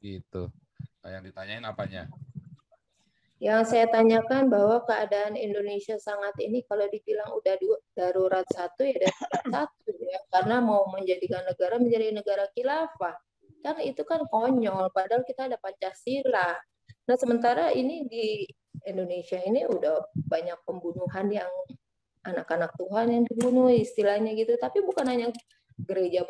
Gitu. Nah, yang ditanyain apanya? Yang saya tanyakan bahwa keadaan Indonesia sangat ini kalau dibilang udah darurat satu ya darurat satu ya karena mau menjadikan negara menjadi negara khilafah. Kan itu kan konyol padahal kita ada Pancasila. Nah, sementara ini di Indonesia ini udah banyak pembunuhan yang anak-anak Tuhan yang dibunuh istilahnya gitu, tapi bukan hanya gereja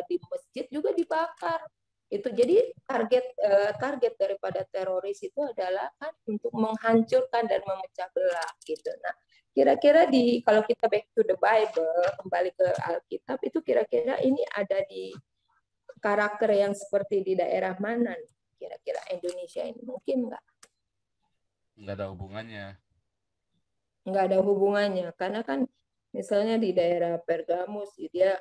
di masjid juga dibakar itu. Jadi target daripada teroris itu adalah kan untuk menghancurkan dan memecah belah gitu. Nah, kira-kira di kalau kita back to the Bible, kembali ke Alkitab, itu kira-kira ini ada di karakter yang seperti di daerah mana nih? Kira-kira Indonesia ini mungkin Nggak ada hubungannya. nggak ada hubungannya karena kan misalnya di daerah Pergamus dia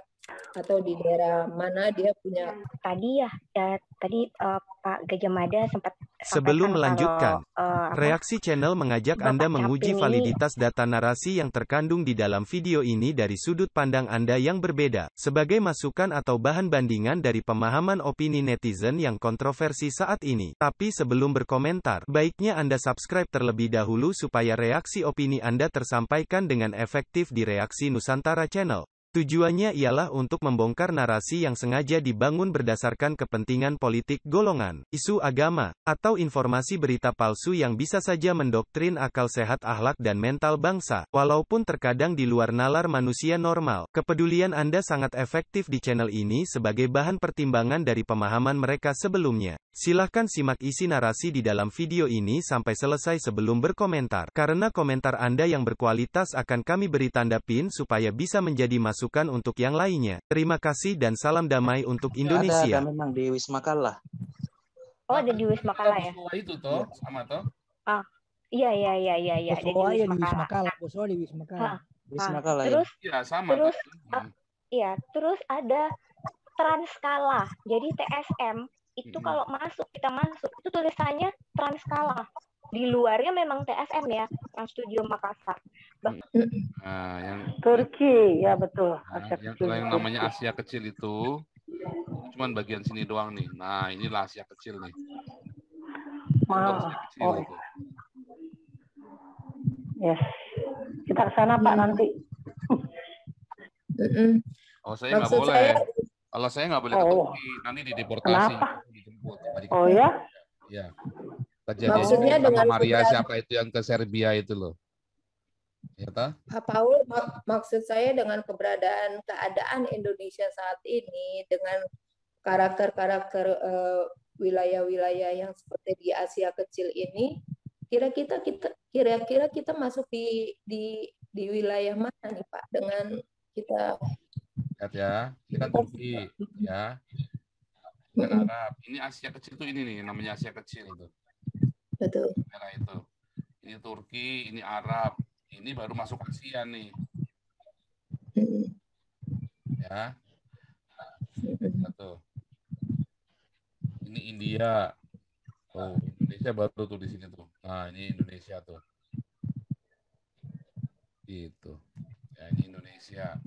atau di daerah mana dia punya. Tadi Pak Gajah Mada sempat Sebelum sampaikan kalau melanjutkan, Reaksi Channel mengajak Anda Bapak menguji Capim ini validitas data narasi yang terkandung di dalam video ini dari sudut pandang Anda yang berbeda, sebagai masukan atau bahan bandingan dari pemahaman opini netizen yang kontroversi saat ini. Tapi sebelum berkomentar, baiknya Anda subscribe terlebih dahulu supaya reaksi opini Anda tersampaikan dengan efektif di Reaksi Nusantara Channel. Tujuannya ialah untuk membongkar narasi yang sengaja dibangun berdasarkan kepentingan politik golongan, isu agama, atau informasi berita palsu yang bisa saja mendoktrin akal sehat akhlak dan mental bangsa. Walaupun terkadang di luar nalar manusia normal, kepedulian Anda sangat efektif di channel ini sebagai bahan pertimbangan dari pemahaman mereka sebelumnya. Silahkan simak isi narasi di dalam video ini sampai selesai sebelum berkomentar. Karena komentar Anda yang berkualitas akan kami beri tanda pin supaya bisa menjadi masukan untuk yang lainnya. Terima kasih dan salam damai untuk Indonesia. Ada memang di Wisma Kala. Oh, ada di Wisma Kala ya? Itu toh, sama toh? Ah, iya. Ada di Wisma Kala. di Wisma Kala. Wisma Kala ya. Terus, Iya, sama toh. terus ada Transkala. Jadi TSM itu kalau kita masuk itu tulisannya Transkala. Di luarnya memang TSM ya, Trans Studio Makassar. Nah, yang Turki, ya betul. Asia kecil. Yang namanya Asia kecil itu cuman bagian sini doang nih. Nah, inilah Asia kecil nih. Asia kecil itu. Yes. Kita ke sana Pak nanti. Oh, saya nggak boleh. Kalau saya nggak boleh ke Turki, nanti dideportasi. Dijemput. Oh ya? Ya. Kejadian Maksudnya dengan Maria siapa itu yang ke Serbia itu loh. Ya toh? Pak Paul, maksud saya dengan keadaan Indonesia saat ini dengan karakter-karakter wilayah-wilayah yang seperti di Asia kecil ini, kira-kira kita masuk di wilayah mana nih Pak dengan kita? Lihat ya, kita Turki ya. Dengan Arab. Ini Asia kecil tuh ini nih, namanya Asia kecil itu. Betul. Merah itu. Ini Turki, ini Arab. Ini baru masuk Asia nih. Ya. Satu. Ini India. Oh, Indonesia baru tuh di sini tuh. Nah, ini Indonesia tuh. Gitu. Ya, ini Indonesia.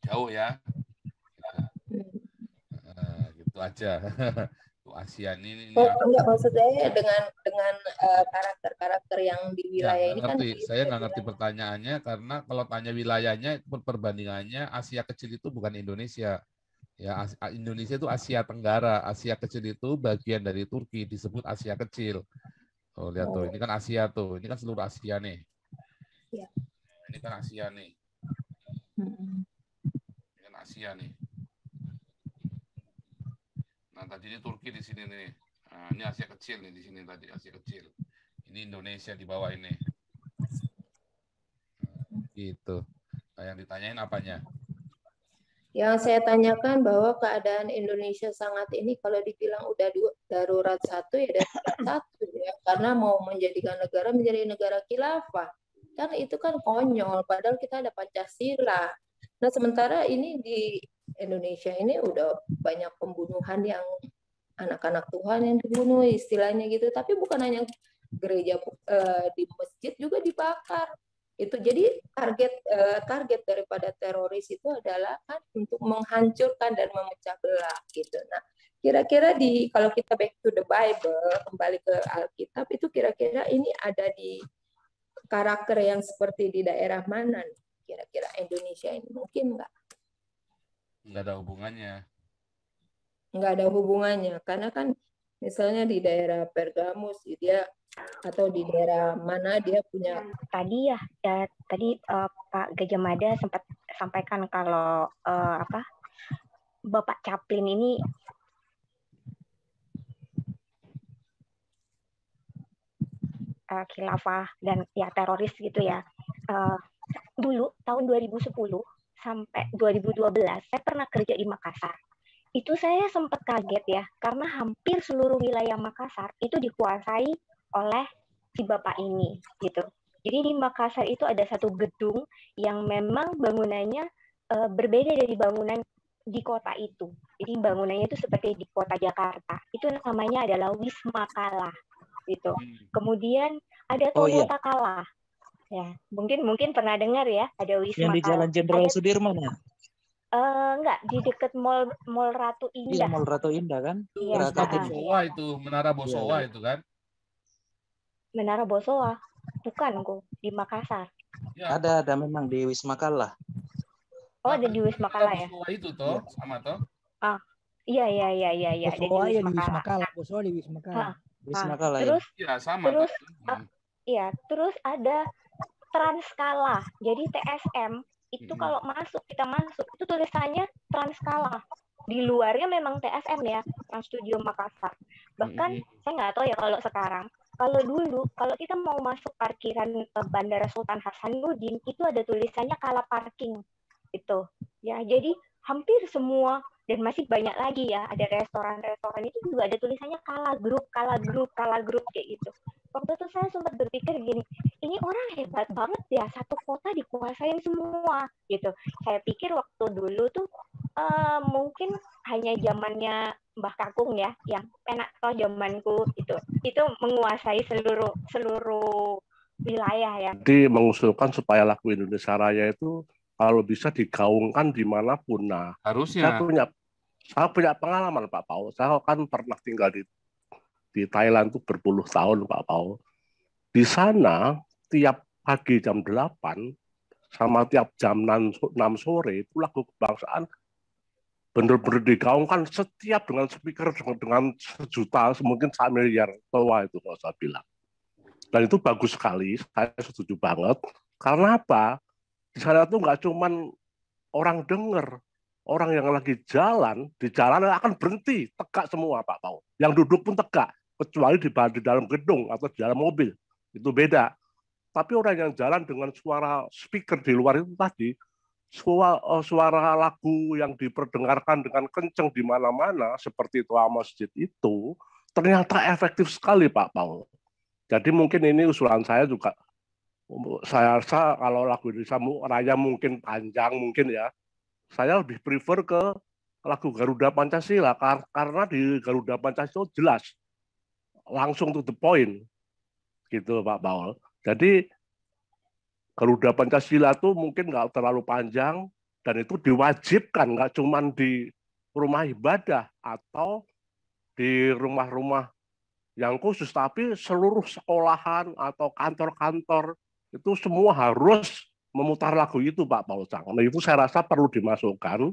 Jauh ya. Gitu aja. Asia ini enggak, maksud saya dengan karakter-karakter yang di wilayah ini ngerti. kan Saya nggak ngerti pertanyaannya karena kalau tanya wilayahnya perbandingannya Asia kecil itu bukan Indonesia. Ya, Indonesia itu Asia Tenggara. Asia kecil itu bagian dari Turki disebut Asia kecil. Oh, lihat tuh, ini kan Asia tuh. Ini kan seluruh Asia nih. Ya. Ini kan Asia nih. Ini kan Asia nih. Nah, tadi ini Turki di sini nih. Nah, ini Asia kecil nih di sini tadi Asia kecil. Ini Indonesia di bawah ini. Gitu. Nah, yang ditanyain apanya? Yang saya tanyakan bahwa keadaan Indonesia sangat ini kalau dibilang udah darurat satu ya darurat satu ya karena mau menjadikan negara menjadi negara khilafah. Kan itu kan konyol padahal kita ada Pancasila. Nah, sementara ini di Indonesia ini udah banyak pembunuhan yang anak-anak Tuhan yang dibunuh istilahnya gitu, tapi bukan hanya gereja di masjid juga dibakar Itu jadi target daripada teroris itu adalah kan untuk menghancurkan dan memecah belah gitu. Nah, kira-kira kalau kita back to the Bible, kembali ke Alkitab, itu kira-kira ini ada di karakter yang seperti di daerah mana nih? Kira-kira Indonesia ini mungkin nggak? Nggak ada hubungannya. Nggak ada hubungannya, karena kan misalnya di daerah Pergamus dia atau di daerah mana dia punya tadi Pak Gajah Mada sempat sampaikan kalau Bapak Chaplin ini khilafah dan ya teroris gitu ya. Dulu tahun 2010 sampai 2012 saya pernah kerja di Makassar. Itu saya sempat kaget ya, karena hampir seluruh wilayah Makassar itu dikuasai oleh si bapak ini gitu. Jadi di Makassar itu ada satu gedung yang memang bangunannya berbeda dari bangunan di kota itu. Jadi bangunannya itu seperti di kota Jakarta. Itu namanya adalah Wisma Kala gitu. Kemudian ada Toyota Kala. Ya, mungkin pernah dengar ya, ada Wisma Yang di Jalan Jenderal Sudirman ya? Enggak, di dekat Mall Ratu Indah. Iya, Mall Ratu Indah kan? Iya, Bosowa itu, Menara Bosowa itu kan? Menara Bosowa, bukan kok di Makassar. Ya. Ada memang di Wisma Kala. Oh, ada di Wisma Kala ya? Bosowa itu toh, sama toh? Iya. Bosowa ya di Wisma Kala. Bosowa di Wisma Kala. Wisma Kala terus, ya. Sama. Terus ada Transkala. Jadi TSM itu kalau kita masuk itu tulisannya Transkala. Di luarnya memang TSM ya, Trans Studio Makassar. Bahkan saya nggak tahu ya kalau sekarang. Kalau dulu, kalau kita mau masuk parkiran Bandara Sultan Hasanuddin, itu ada tulisannya Kala Parking. Itu. Ya, jadi hampir semua dan masih banyak lagi ya, ada restoran-restoran itu juga ada tulisannya Kala Group kayak gitu. Waktu itu saya sempat berpikir gini, ini orang hebat banget ya, satu kota dikuasain semua gitu. Saya pikir waktu dulu tuh mungkin hanya zamannya Mbah Kakung ya, yang enak toh zamanku itu menguasai seluruh wilayah ya. Jadi mengusulkan supaya lagu Indonesia Raya itu kalau bisa digaungkan dimanapun. Nah, harusnya. Saya punya pengalaman Pak Paul. Saya kan pernah tinggal di Thailand tuh berpuluh tahun Pak Paul. Di sana tiap pagi jam 8 sama tiap jam 6 sore itu lagu kebangsaan benar-benar digaungkan setiap dengan speaker dengan sejuta mungkin 1 miliar toa itu kalau saya bilang. Dan itu bagus sekali, saya setuju banget. Karena apa? Di sana tuh nggak cuman orang denger, orang yang lagi jalan, di jalan akan berhenti, tegak semua Pak Paul. Yang duduk pun tegak, kecuali di dalam gedung atau di dalam mobil. Itu beda. Tapi orang yang jalan dengan suara speaker di luar itu tadi, suara lagu yang diperdengarkan dengan kenceng di mana-mana, seperti Toa Masjid itu, ternyata efektif sekali Pak Paul. Jadi mungkin ini usulan saya juga, saya rasa kalau lagu Indonesia Raya mungkin panjang mungkin ya, saya lebih prefer ke lagu Garuda Pancasila karena di Garuda Pancasila jelas langsung to the point gitu Pak Paul. Jadi Garuda Pancasila itu mungkin nggak terlalu panjang dan itu diwajibkan nggak cuma di rumah ibadah atau di rumah-rumah yang khusus, tapi seluruh sekolahan atau kantor-kantor itu semua harus memutar lagu itu Pak Paul Cang. Nah itu saya rasa perlu dimasukkan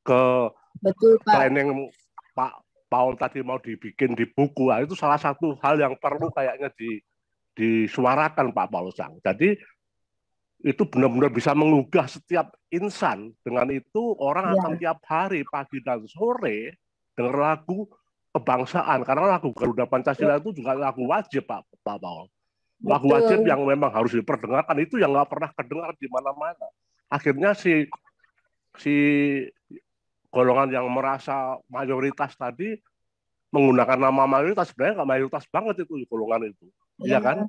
ke planning Pak Paul tadi mau dibikin di buku. Nah, itu salah satu hal yang perlu kayaknya disuarakan Pak Paul Cang. Jadi itu benar-benar bisa menggugah setiap insan. Dengan itu orang akan tiap hari pagi dan sore dengar lagu kebangsaan. Karena lagu Garuda Pancasila itu juga lagu wajib Pak Paul. Lagu wajib yang memang harus diperdengarkan itu yang nggak pernah kedengar di mana-mana. Akhirnya si golongan yang merasa mayoritas tadi menggunakan nama mayoritas, sebenarnya nggak mayoritas banget itu golongan itu, ya kan?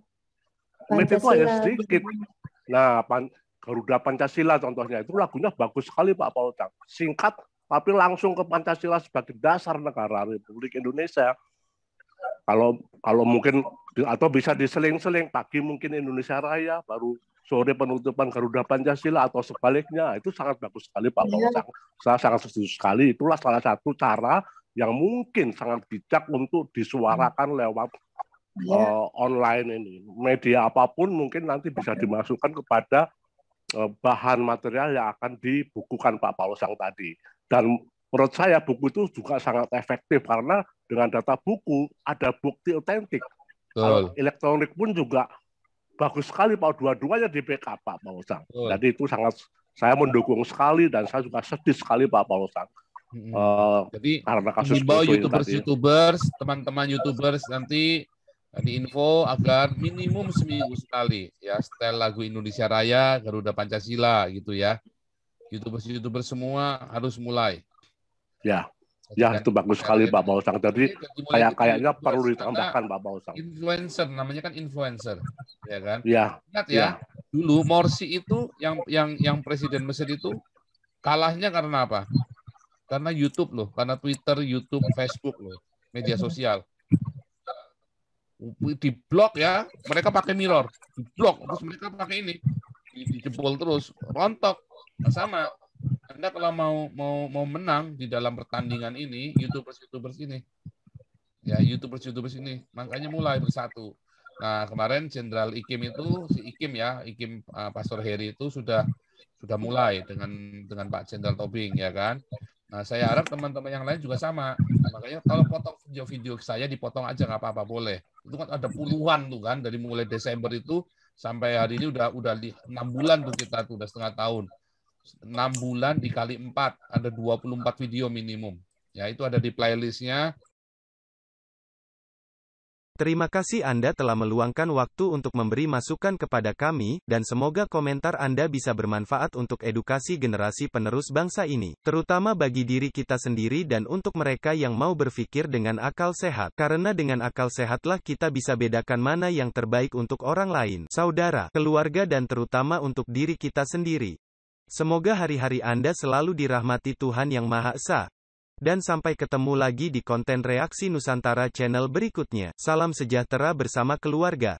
Itu hanya sedikit. Nah, Garuda Pancasila contohnya itu lagunya bagus sekali Pak Paul Cang. Singkat tapi langsung ke Pancasila sebagai dasar negara Republik Indonesia. Kalau mungkin atau bisa diseling-seling, pagi mungkin Indonesia Raya, baru sore penutupan Garuda Pancasila atau sebaliknya, itu sangat bagus sekali Pak Fauzan. Saya sangat setuju sekali. Itulah salah satu cara yang mungkin sangat bijak untuk disuarakan lewat online ini. Media apapun mungkin nanti bisa dimasukkan kepada bahan material yang akan dibukukan Pak Fauzan tadi. Dan menurut saya buku itu juga sangat efektif karena dengan data buku ada bukti otentik. Kalau elektronik pun juga bagus sekali Pak, dua-duanya di backup Pak Fauzan. Jadi itu sangat saya mendukung sekali dan saya juga sedih sekali Pak Fauzan. Jadi karena kasus YouTubers, teman-teman YouTubers nanti diinfo agar minimum seminggu sekali ya setel lagu Indonesia Raya, Garuda Pancasila gitu ya. YouTubers semua harus mulai. Ya itu bagus sekali Pak Fauzan. Jadi kayaknya perlu ditambahkan Pak Fauzan. Influencer, namanya kan influencer, ya kan? Iya. Ingat ya, dulu Morsi itu yang presiden Mesir itu kalahnya karena apa? Karena YouTube loh, karena Twitter, YouTube, Facebook loh, media sosial. Diblok ya, mereka pakai mirror, diblok, terus mereka pakai ini, dijebol terus, rontok, sama. Anda kalau mau menang di dalam pertandingan ini, YouTubers ini, ya YouTubers ini, makanya mulai bersatu. Nah kemarin Jenderal Ikim itu, si Ikim ya, Ikim Pastor Heri itu sudah mulai dengan Pak Jenderal Tobing ya kan. Nah saya harap teman-teman yang lain juga sama. Makanya kalau potong video-video saya dipotong aja nggak apa-apa boleh. Itu kan ada puluhan tuh kan dari mulai Desember itu sampai hari ini udah 6 bulan tuh kita tuh udah setengah tahun. 6 bulan dikali 4 ada 24 video minimum. Ya itu ada di playlistnya. Terima kasih Anda telah meluangkan waktu untuk memberi masukan kepada kami, dan semoga komentar Anda bisa bermanfaat untuk edukasi generasi penerus bangsa ini, terutama bagi diri kita sendiri dan untuk mereka yang mau berpikir dengan akal sehat. Karena dengan akal sehatlah kita bisa bedakan mana yang terbaik untuk orang lain, saudara, keluarga dan terutama untuk diri kita sendiri. Semoga hari-hari Anda selalu dirahmati Tuhan Yang Maha Esa. Dan sampai ketemu lagi di konten Reaksi Nusantara channel berikutnya. Salam sejahtera bersama keluarga.